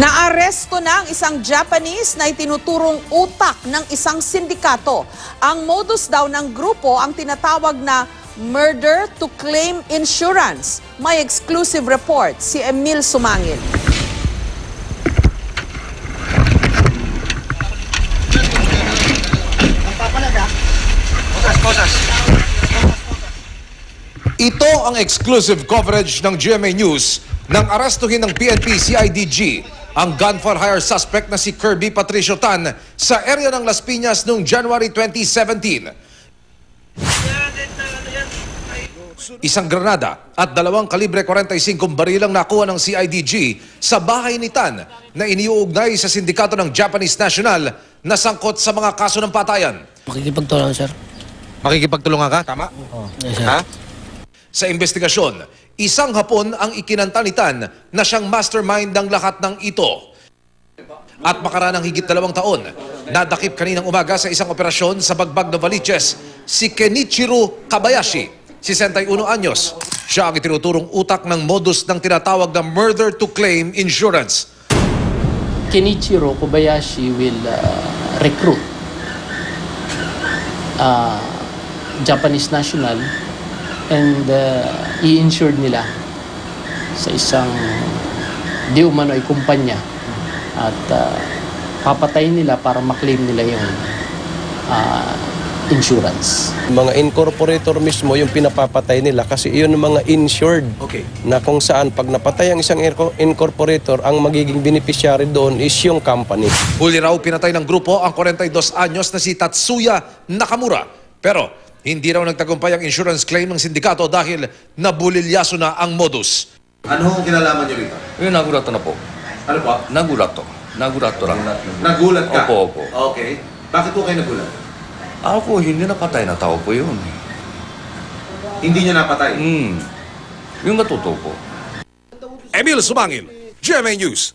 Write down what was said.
Naaresto na ang isang Japanese na itinuturong utak ng isang sindikato. Ang modus daw ng grupo ang tinatawag na murder to claim insurance. May exclusive report si Emil Sumangil. Ito ang exclusive coverage ng GMA News nang arestuhin ng PNP CIDG ang gun for hire suspect na si Kirby Patricio Tan sa area ng Las Piñas noong January 2017. Isang granada at 2 kalibre 45 baril ang nakuha ng CIDG sa bahay ni Tan na iniuugnay sa sindikato ng Japanese National na sangkot sa mga kaso ng patayan. Makikipagtulungan, sir. Makikipagtulungan ka? Tama? Yes, sir. Ha? Sa investigasyon, isang Hapon ang ikinanta ni Tan na siyang mastermind ng lahat ng ito. At makaranang higit 2 taon, nadakip kaninang umaga sa isang operasyon sa Bagbag Novaliches si Kenichiro Kobayashi, 61 anyos. Siya ang itinuturong utak ng modus ng tinatawag na murder to claim insurance. Kenichiro Kobayashi will recruit Japanese national and i-insured nila sa isang di umano ay kumpanya at papatayin nila para maklaim nila yung insurance. Mga incorporator mismo yung pinapapatay nila kasi iyon ang mga insured. Okay. Na kung saan pag napatay ang isang incorporator, ang magiging beneficiary doon is yung company. Huli raw pinatay ng grupo ang 42 anyos na si Tatsuya Nakamura. Pero hindi raw nagtagumpay ang insurance claim ng sindikato dahil nabulilyaso na ang modus. Ano ang kinalaman niyo rito? Nagulato na po. Ano po? Nagulato. Nagulato lang. Nagulat ka? Opo, opo. Okay. Bakit po kayo nagulat? Ako, hindi napatay na tao po yun. Hindi niya napatay? Yung natuto po. Emil Sumangil, GMA News.